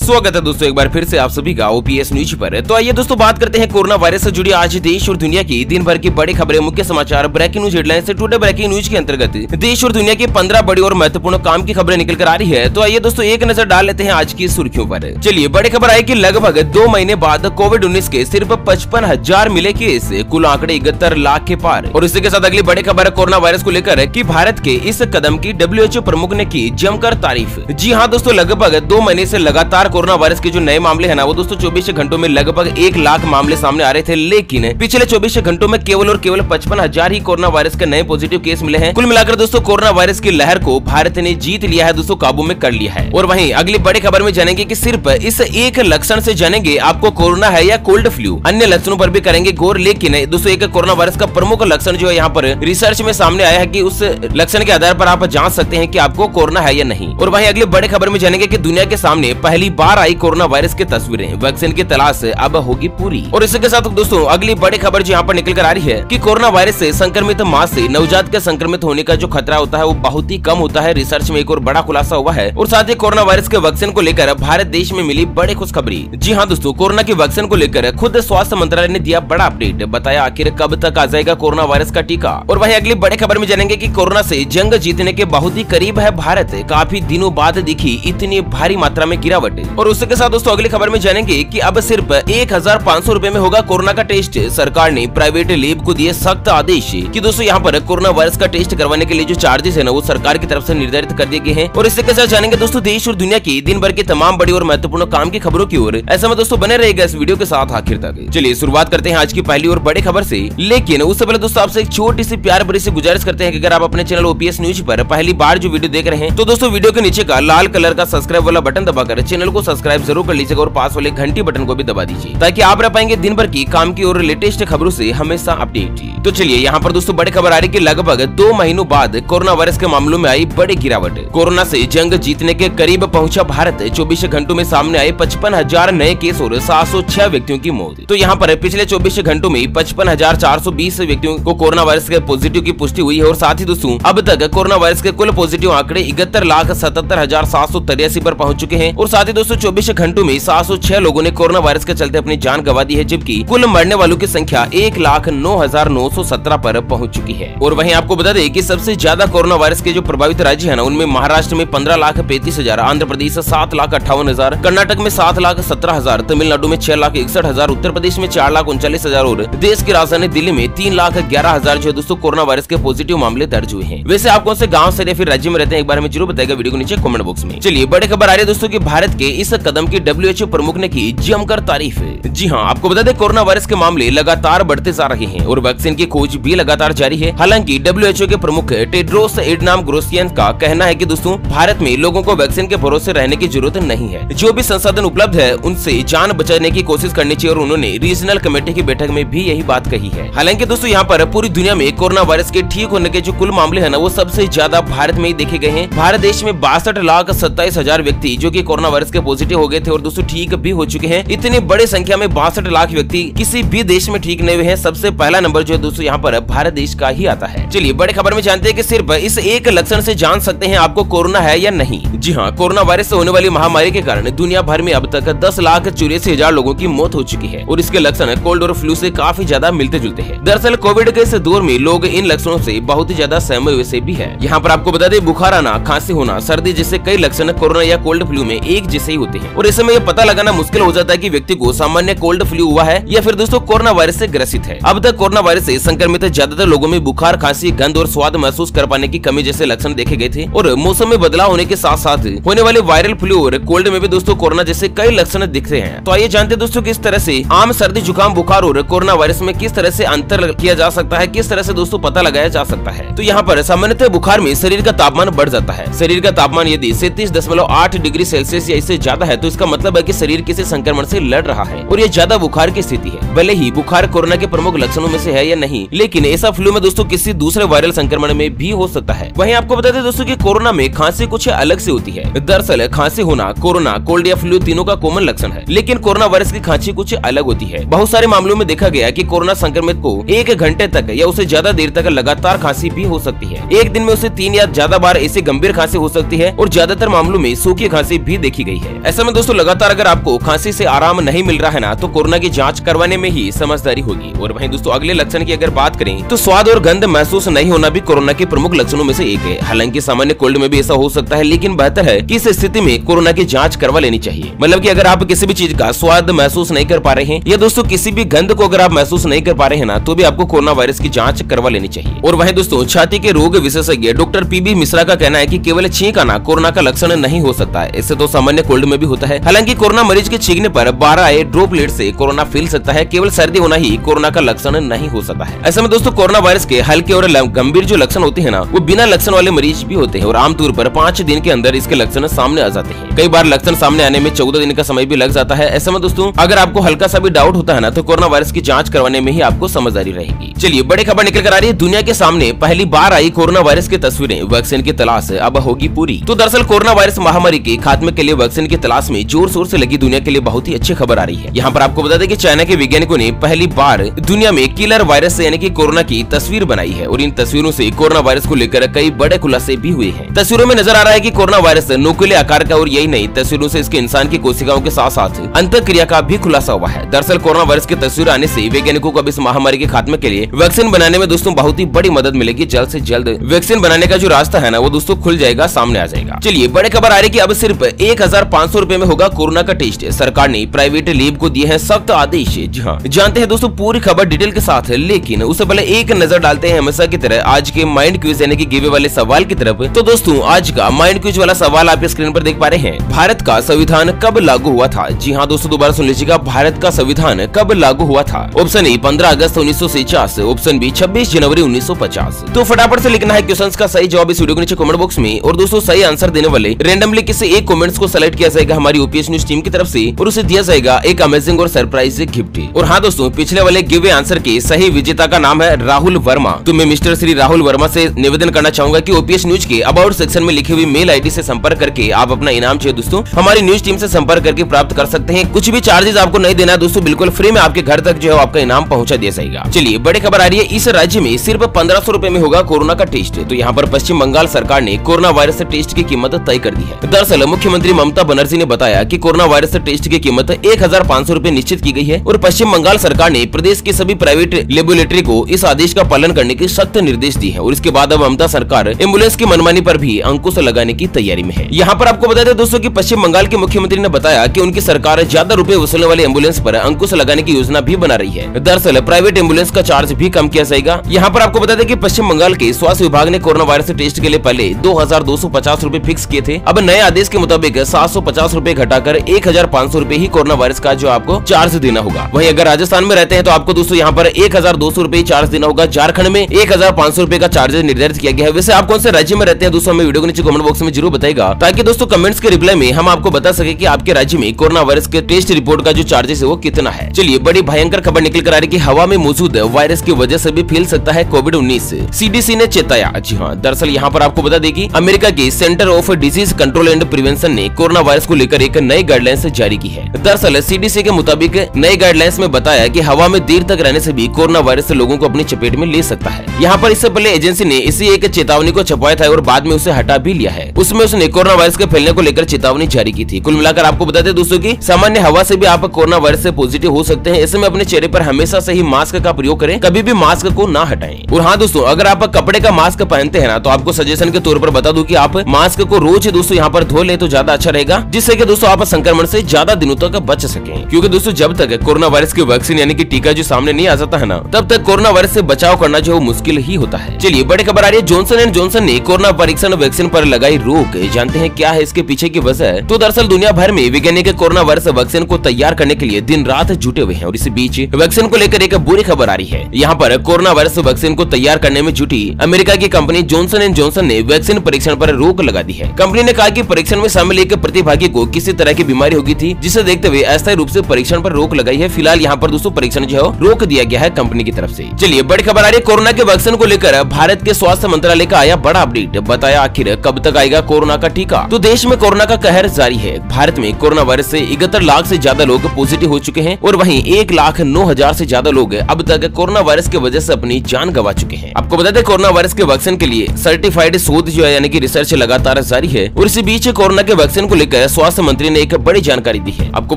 स्वागत है दोस्तों एक बार फिर से आप सभी का ओपीएस न्यूज पर। तो आइए दोस्तों बात करते हैं कोरोना वायरस से जुड़ी आज देश और दुनिया की दिन भर की बड़ी खबरें, मुख्य समाचार, ब्रेकिंग न्यूज हेडलाइन से टुडे ब्रेकिंग न्यूज के अंतर्गत देश और दुनिया की 15 बड़ी और महत्वपूर्ण काम की खबरें निकल कर आ रही है। तो आइए दोस्तों एक नजर डाल लेते हैं आज की सुर्खियों पर। चलिए बड़ी खबर आई कि लगभग 2 महीने बाद कोविड-19 के सिर्फ 55,000 मिले केस, कुल आंकड़े 71 लाख के पार। और इसी के साथ अगली बड़ी खबर कोरोना वायरस को लेकर कि भारत के इस कदम की WHO प्रमुख ने की जमकर तारीफ। जी हाँ दोस्तों, लगभग 2 महीने से लगातार कोरोना वायरस के जो नए मामले हैं ना, वो दोस्तों 24 घंटों में लगभग 1 लाख मामले सामने आ रहे थे, लेकिन पिछले 24 घंटों में केवल और केवल 55,000 ही कोरोना वायरस के नए पॉजिटिव केस मिले हैं। कुल मिलाकर दोस्तों कोरोना वायरस की लहर को भारत ने जीत लिया है, दोस्तों काबू में कर लिया है। और वहीं अगली बड़ी खबर में जानेंगे कि सिर्फ इस एक लक्षण से जानेंगे आपको कोरोना है या कोल्ड फ्लू, अन्य लक्षणों पर भी करेंगे गौर। लेकिन दोस्तों एक कोरोना वायरस का प्रमुख लक्षण जो है यहाँ पर रिसर्च में सामने आया है कि उस लक्षण के आधार पर आप जान सकते हैं कि आपको कोरोना है या नहीं। और वहीं अगली बड़ी खबर में जानेंगे कि दुनिया के सामने पहली बार आई कोरोना वायरस की तस्वीरें, वैक्सीन की तलाश अब होगी पूरी। और इसके साथ दोस्तों अगली बड़ी खबर जो यहाँ पर निकल कर आ रही है कि कोरोना वायरस से संक्रमित मां से नवजात के संक्रमित होने का जो खतरा होता है वो बहुत ही कम होता है। रिसर्च में एक और बड़ा खुलासा हुआ है। और साथ ही कोरोना वायरस के वैक्सीन को लेकर भारत देश में मिली बड़ी खुशखबरी। जी हाँ दोस्तों, कोरोना की वैक्सीन को लेकर खुद स्वास्थ्य मंत्रालय ने दिया बड़ा अपडेट, बताया आखिर कब तक आ जाएगा कोरोना वायरस का टीका। और वहीं अगली बड़ी खबर में जानेंगे कि कोरोना से जंग जीतने के बहुत ही करीब है भारत, काफी दिनों बाद दिखी इतनी भारी मात्रा में गिरावट। और उसके साथ दोस्तों अगली खबर में जानेंगे कि अब सिर्फ 1,500 रुपए में होगा कोरोना का टेस्ट। सरकार ने प्राइवेट लैब को दिए सख्त आदेश कि दोस्तों यहाँ पर कोरोना वायरस का टेस्ट करवाने के लिए जो चार्जेस है ना, वो सरकार की तरफ से निर्धारित कर दिए गए हैं। और इसके साथ जानेंगे दोस्तों देश और दुनिया की दिन भर की तमाम बड़ी और महत्वपूर्ण काम की खबरों की ओर। ऐसा में दोस्तों बने रहेगा इस वीडियो के साथ आखिर तक। चलिए शुरुआत करते हैं आज की पहली और बड़ी खबर से। लेकिन उससे पहले दोस्तों आपसे एक छोटी सी प्यार भरी सी गुजारिश करते हैं कि अगर आप अपने चैनल ओपीएस न्यूज पर पहली बार जो वीडियो देख रहे हैं तो दोस्तों वीडियो के नीचे का लाल कलर का सब्सक्राइब वाला बटन दबाकर चैनल को सब्सक्राइब जरूर कर लीजिएगा और पास वाले घंटी बटन को भी दबा दीजिए ताकि आप रह पाएंगे दिन भर की काम की और लेटेस्ट खबरों से हमेशा अपडेट। तो चलिए यहाँ पर दोस्तों बड़ी खबर आ रही है कि लगभग 2 महीनों बाद कोरोना वायरस के मामलों में आई बड़ी गिरावट। कोरोना से जंग जीतने के करीब पहुंचा भारत। 24 घंटों में सामने आए 55,000 नए केस और 706 व्यक्तियों की मौत। तो यहाँ पर पिछले 24 घंटों में 55,420 व्यक्तियों को कोरोना वायरस के पॉजिटिव की पुष्टि हुई है। और साथ ही दोस्तों अब तक कोरोना वायरस के कुल पॉजिटिव आंकड़े 71,77,783 पर पहुंच चुके हैं। और साथ ही दोस्तों 24 घंटों में 706 लोगों ने कोरोना वायरस के चलते अपनी जान गंवा दी है, जबकि कुल मरने वालों की संख्या 1,09,917 पर पहुंच चुकी है। और वहीं आपको बता दें कि सबसे ज्यादा कोरोना वायरस के जो प्रभावित राज्य है ना, उनमें महाराष्ट्र में 15,35,000, आंध्र प्रदेश 7,58,000, कर्नाटक में 7,17,000, तमिलनाडु में 6,61,000, उत्तर प्रदेश में 4,39,000 और देश की राजधानी दिल्ली में 3,11,000 जो दोस्तों कोरोना वायरस के पॉजिटिव मामले दर्ज हुए हैं। वैसे आप कौन से गाँव से या फिर राज्य में रहते हैं एक बार हमें जरूर बताएगा वीडियो के नीचे कमेंट बॉक्स में। चलिए बड़ी खबर आ रही है दोस्तों की भारत के इस कदम की WHO प्रमुख ने की जमकर तारीफ। जी हाँ, आपको बता दें कोरोना वायरस के मामले लगातार बढ़ते जा रहे हैं और वैक्सीन की खोज भी लगातार जारी है। हालांकि WHO के प्रमुख टेड्रोस एडनाम ग्ब्रेयेसस का कहना है कि दोस्तों भारत में लोगों को वैक्सीन के भरोसे रहने की जरूरत नहीं है। जो भी संसाधन उपलब्ध है उनसे जान बचाने की कोशिश करनी चाहिए और उन्होंने रीजनल कमेटी की बैठक में भी यही बात कही है। हालांकि दोस्तों यहाँ पर पूरी दुनिया में कोरोना वायरस के ठीक होने के जो कुल मामले है ना, वो सबसे ज्यादा भारत में ही देखे गए हैं। भारत देश में 62,27,000 व्यक्ति जो कि कोरोना वायरस के पॉजिटिव हो गए थे और दोस्तों ठीक भी हो चुके हैं। इतनी बड़ी संख्या में 62 लाख व्यक्ति किसी भी देश में ठीक नहीं हुए हैं। सबसे पहला नंबर जो है दोस्तों यहाँ पर भारत देश का ही आता है। चलिए बड़ी खबर में जानते हैं कि सिर्फ इस एक लक्षण से जान सकते हैं आपको कोरोना है या नहीं। जी हाँ, कोरोना वायरस से होने वाली महामारी के कारण दुनिया भर में अब तक 10,84,000 लोगों की मौत हो चुकी है और इसके लक्षण कोल्ड और फ्लू से काफी ज्यादा मिलते जुलते हैं। दरअसल कोविड के इस दौर में लोग इन लक्षणों से बहुत ही ज्यादा सहमे हुए से भी है। यहाँ पर आपको बता दें बुखार आना, खांसी होना, सर्दी जैसे कई लक्षण कोरोना या कोल्ड फ्लू में एक जैसे ही होते हैं। और इस समय यह पता लगाना मुश्किल हो जाता है कि व्यक्ति को सामान्य कोल्ड फ्लू हुआ है या फिर दोस्तों कोरोना वायरस से ग्रसित है। अब तक कोरोना वायरस से संक्रमित ज्यादातर लोगों में बुखार, खांसी, गंध और स्वाद महसूस कर पाने की कमी जैसे लक्षण देखे गए थे। और मौसम में बदलाव होने के साथ साथ होने वाले वायरल फ्लू और कोल्ड में भी दोस्तों कोरोना जैसे कई लक्षण दिखते हैं। तो आइए जानते हैं दोस्तों किस तरह से आम सर्दी, जुकाम, बुखार और कोरोना वायरस में किस तरह से अंतर किया जा सकता है, किस तरह से दोस्तों पता लगाया जा सकता है। तो यहाँ पर सामान्यतः बुखार में शरीर का तापमान बढ़ जाता है। शरीर का तापमान यदि 37.8 डिग्री सेल्सियस या इससे ज्यादा है तो इसका मतलब है कि शरीर किसी संक्रमण से लड़ रहा है और ये ज्यादा बुखार की स्थिति है। भले ही बुखार कोरोना के प्रमुख लक्षणों में से है या नहीं, लेकिन ऐसा फ्लू में दोस्तों किसी दूसरे वायरल संक्रमण में भी हो सकता है। वहीं आपको बता दें दोस्तों कि कोरोना में खांसी कुछ अलग से होती है। दरअसल खांसी होना कोरोना, कोल्ड या फ्लू तीनों का कॉमन लक्षण है, लेकिन कोरोना वायरस की खांसी कुछ अलग होती है। बहुत सारे मामलों में देखा गया कि कोरोना संक्रमित को 1 घंटे तक या उससे ज्यादा देर तक लगातार खांसी भी हो सकती है। एक दिन में उसे 3 या ज्यादा बार ऐसी गंभीर खांसी हो सकती है और ज्यादातर मामलों में सूखी खांसी भी देखी गई है। है। ऐसे में दोस्तों लगातार अगर आपको खांसी से आराम नहीं मिल रहा है ना, तो कोरोना की जांच करवाने में ही समझदारी होगी। और वहीं दोस्तों अगले लक्षण की अगर बात करें तो स्वाद और गंध महसूस नहीं होना भी कोरोना के प्रमुख लक्षणों में से एक है। हालांकि सामान्य कोल्ड में भी ऐसा हो सकता है, लेकिन बेहतर है कि इस स्थिति में कोरोना की जांच करवा लेनी चाहिए। मतलब कि अगर आप किसी भी चीज का स्वाद महसूस नहीं कर पा रहे हैं या दोस्तों किसी भी गंध को अगर आप महसूस नहीं कर पा रहे हैं ना, तो भी आपको कोरोना वायरस की जांच करवा लेनी चाहिए। और वहीं दोस्तों छाती के रोग विशेषज्ञ डॉक्टर पीबी मिश्रा का कहना है कि केवल छींक आना कोरोना का लक्षण नहीं हो सकता है। इससे तो सामान्य कोल्ड में भी होता है। हालांकि कोरोना मरीज के छींकने पर 12 ड्रॉपलेट से कोरोना फैल सकता है। केवल सर्दी होना ही कोरोना का लक्षण नहीं हो सकता है। ऐसे में दोस्तों कोरोना वायरस के हल्के और गंभीर जो लक्षण होते हैं ना, वो बिना लक्षण वाले मरीज भी होते हैं और आमतौर पर 5 दिन के अंदर इसके लक्षण सामने आ जाते हैं। कई बार लक्षण सामने आने में 14 दिन का समय भी लग जाता है। ऐसे में दोस्तों अगर आपको हल्का सा भी डाउट होता है ना, तो कोरोना वायरस की जांच करवाने में ही आपको समझदारी रहेगी। चलिए बड़ी खबर निकल कर आ रही है। दुनिया के सामने पहली बार आई कोरोना वायरस की तस्वीरें, वैक्सीन की तलाश अब होगी पूरी। तो दरअसल कोरोना वायरस महामारी के खात्मे के लिए वैक्सीन की तलाश में जोर शोर से लगी दुनिया के लिए बहुत ही अच्छी खबर आ रही है। यहाँ पर आपको बता दें कि चाइना के वैज्ञानिकों ने पहली बार दुनिया में किलर वायरस यानी कि कोरोना की तस्वीर बनाई है और इन तस्वीरों से कोरोना वायरस को लेकर कई बड़े खुलासे भी हुए हैं। तस्वीरों में नजर आ रहा है कि कोरोना वायरस नुकीले आकार का, और यही नहीं तस्वीरों से इसके इंसान की कोशिकाओं के साथ साथ अंतःक्रिया का भी खुलासा हुआ है। दरअसल कोरोना वायरस की तस्वीर आने से वैज्ञानिकों को अब इस महामारी के खात्मे के लिए वैक्सीन बनाने में दोस्तों बहुत ही बड़ी मदद मिलेगी। जल्द से जल्द वैक्सीन बनाने का जो रास्ता है ना, वो दोस्तों खुल जाएगा, सामने आ जाएगा। चलिए बड़ी खबर आ रही है कि अब सिर्फ 1500 रुपए में होगा कोरोना का टेस्ट। सरकार ने प्राइवेट लैब को दिए हैं सख्त आदेश। जी हाँ, जानते हैं दोस्तों पूरी खबर डिटेल के साथ, लेकिन उससे पहले एक नजर डालते हैं हमेशा की तरह आज के माइंड क्विज यानी कि गिवे वाले सवाल की तरफ। तो दोस्तों आज का माइंड क्विज वाला सवाल आप स्क्रीन पर देख पा रहे हैं। भारत का संविधान कब लागू हुआ था? जी हाँ दोस्तों, दोबारा सुन लीजिएगा, भारत का संविधान कब लागू हुआ था? ऑप्शन ए 15 अगस्त 1949, ऑप्शन बी 26 जनवरी 1950। तो फटाफट से लिखना है क्वेश्चंस का सही जवाब इस वीडियो के नीचे कमेंट बॉक्स में। और दोस्तों सही आंसर देने वाले रेंडमली किसी एक कमेंट्स को सेलेक्ट किया जाएगा हमारी ओपीएस न्यूज टीम की तरफ से और उसे दिया जाएगा एक अमेजिंग और सरप्राइज गिफ्ट। और हाँ दोस्तों, पिछले वाले गिवे आंसर के सही विजेता का नाम है राहुल वर्मा। तो मैं मिस्टर श्री राहुल वर्मा से निवेदन करना चाहूंगा कि ओपीएस न्यूज के अबाउट सेक्शन में लिखी हुई मेल आईडी से संपर्क करके आप अपना इनाम चाहिए दोस्तों हमारी न्यूज टीम से संपर्क करके प्राप्त कर सकते हैं। कुछ भी चार्जेस आपको नहीं देना है दोस्तों, बिल्कुल फ्री में आपके घर तक जो है आपका इनाम पहुंचा दिया जाएगा। चलिए बड़ी खबर आ रही है, इस राज्य में सिर्फ 1500 रुपए में होगा कोरोना का टेस्ट। तो यहाँ पर पश्चिम बंगाल सरकार ने कोरोना वायरस टेस्ट की कीमत तय कर दी है। दरअसल मुख्यमंत्री ममता बनर्जी ने बताया कि कोरोना वायरस टेस्ट की कीमत 1500 रुपए निश्चित की गई है और पश्चिम बंगाल सरकार ने प्रदेश के सभी प्राइवेट लेबोरेटरी को इस आदेश का पालन करने के सख्त निर्देश दिए हैं। और इसके बाद अब ममता सरकार एम्बुलेंस की मनमानी पर भी अंकुश लगाने की तैयारी में है। यहाँ पर आपको बता दें दोस्तों कि पश्चिम बंगाल के मुख्यमंत्री ने बताया कि उनकी सरकार ज्यादा रुपए वसूलने वाले एम्बुलेंस पर अंकुश लगाने की योजना भी बना रही है। दरअसल प्राइवेट एम्बुलेंस का चार्ज भी कम किया जाएगा। यहाँ पर आपको बता दें कि पश्चिम बंगाल के स्वास्थ्य विभाग ने कोरोना वायरस टेस्ट के लिए पहले 2250 रुपए फिक्स किए थे। अब नए आदेश के मुताबिक 750 रुपए घटाकर 1500 रुपए ही कोरोना वायरस का जो आपको चार्ज देना होगा। वहीं अगर राजस्थान में रहते हैं तो आपको दोस्तों यहाँ पर 1200 रुपए चार्ज देना होगा। झारखंड में 1500 रुपए का चार्ज निर्धारित किया गया है। वैसे आप कौन से राज्य में रहते हैं दोस्तों, हमें वीडियो के नीचे कमेंट बॉक्स में जरूर बताएगा, ताकि दोस्तों कमेंट्स के रिप्लाई में हम आपको बता सके कि आपके राज्य में कोरोना वायरस के टेस्ट रिपोर्ट का जो चार्जेस है वो कितना है। चलिए बड़ी भयंकर खबर निकल कर आ रही है कि हवा में मौजूद वायरस की वजह से भी फैल सकता है कोविड-19। सीडीसी ने चेताया। जी हाँ, दरअसल यहाँ पर आपको बता दें कि अमेरिका के centre of disease control and prevention ने कोरोना वायरस को लेकर एक नई गाइडलाइंस जारी की है। दरअसल सीडीसी के मुताबिक नई गाइडलाइंस में बताया कि हवा में देर तक रहने से भी कोरोना वायरस लोगों को अपनी चपेट में ले सकता है। यहाँ पर इससे पहले एजेंसी ने इसी एक चेतावनी को छपाया था और बाद में उसे हटा भी लिया है। उसमें उसने कोरोना वायरस के फैलने को लेकर चेतावनी जारी की थी। कुल मिलाकर आपको बताते हैं दोस्तों की सामान्य हवा से भी आप कोरोना वायरस से पॉजिटिव हो सकते हैं। ऐसे में अपने चेहरे पर हमेशा से ही मास्क का प्रयोग करें, कभी भी मास्क को ना हटाएं। और हाँ दोस्तों, अगर आप कपड़े का मास्क पहनते हैं ना, तो आपको सजेशन के तौर पर बता दूं कि आप मास्क को रोज दोस्तों यहाँ पर धो ले तो ज्यादा अच्छा रहेगा, जिससे कि दोस्तों आप संक्रमण से ज्यादा दिनों तक बच सकें। क्योंकि दोस्तों जब तक कोरोना वायरस की वैक्सीन यानी कि टीका जो सामने नहीं आ जाता है ना, तब तक कोरोना वायरस से बचाव करना जो मुश्किल ही होता है। चलिए बड़ी खबर आ रही है, जॉनसन एंड जॉनसन ने कोरोना परीक्षण वैक्सीन पर लगाई रोक। जानते हैं क्या है इसके पीछे की वजह? तो दरअसल दुनिया भर में वैज्ञानिक कोरोना वायरस वैक्सीन को तैयार करने के लिए दिन रात जुटे हुए हैं और इसी बीच वैक्सीन को लेकर एक बुरी खबर आ रही है। यहाँ पर कोरोना वायरस वैक्सीन को तैयार करने में जुटी अमेरिका की कंपनी जॉनसन एंड जॉनसन ने वैक्सीन परीक्षण पर रोक लगा दी है। कंपनी ने कहा कि परीक्षण में शामिल एक प्रतिभागी को किसी तरह की बीमारी होगी थी, जिसे देखते हुए अस्थायी रूप से परीक्षण पर रोक लगाई है। फिलहाल यहाँ पर दोस्तों परीक्षण जो है रोक दिया गया है कंपनी की तरफ से। चलिए बड़ी खबर आ रही है, कोरोना के वैक्सीन को लेकर भारत के स्वास्थ्य मंत्रालय का आया बड़ा अपडेट। बताया आखिर कब तक आएगा कोरोना का टीका। तो देश में कोरोना का कहर जारी है। भारत में कोरोना वायरस से 71 लाख से ज्यादा लोग पॉजिटिव हो चुके हैं और वहीं 1,09,000 से ज्यादा लोग अब तक कोरोना वायरस की वजह से अपनी जान गंवा चुके हैं। आपको बता दें कोरोना वायरस के वैक्सीन के लिए सर्टिफाइड शोध जो है यानी कि रिसर्च लगातार जारी है और इसी बीच कोरोना के वैक्सीन को लेकर लेकर स्वास्थ्य मंत्री ने एक बड़ी जानकारी दी है। आपको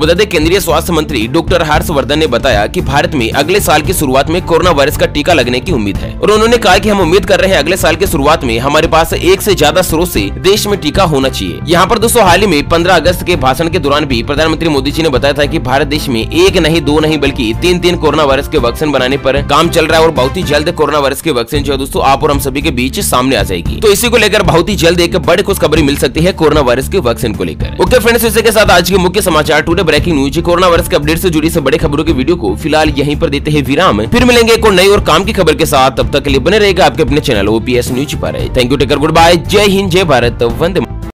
बता दें, केंद्रीय स्वास्थ्य मंत्री डॉक्टर हर्षवर्धन ने बताया कि भारत में अगले साल की शुरुआत में कोरोना वायरस का टीका लगने की उम्मीद है और उन्होंने कहा कि हम उम्मीद कर रहे हैं अगले साल की शुरुआत में हमारे पास एक से ज्यादा स्रोत से देश में टीका होना चाहिए। यहाँ पर दोस्तों हाल ही में 15 अगस्त के भाषण के दौरान भी प्रधानमंत्री मोदी जी ने बताया था कि भारत देश में एक नहीं, दो नहीं, बल्कि तीन कोरोना वायरस के वैक्सीन बनाने पर काम चल रहा है और बहुत ही जल्द कोरोना वायरस की वैक्सीन जो है दोस्तों आप और हम सभी के बीच सामने आ जाएगी। तो इसी को लेकर बहुत ही जल्द एक बड़ी खुशखबरी मिल सकती है कोरोना वायरस के वैक्सीन को लेकर। ओके फ्रेंड्स, इसी के साथ आज के मुख्य समाचार today breaking news corona virus के अपडेट से जुड़ी से बड़े खबरों की वीडियो को फिलहाल यहीं पर देते हैं विराम। फिर मिलेंगे एक और नई और काम की खबर के साथ, तब तक के लिए बने रहेगा आपके अपने चैनल ओपीएस न्यूज पर। Thank you, take care, good bye, जय हिंद, जय भारत, वंदे।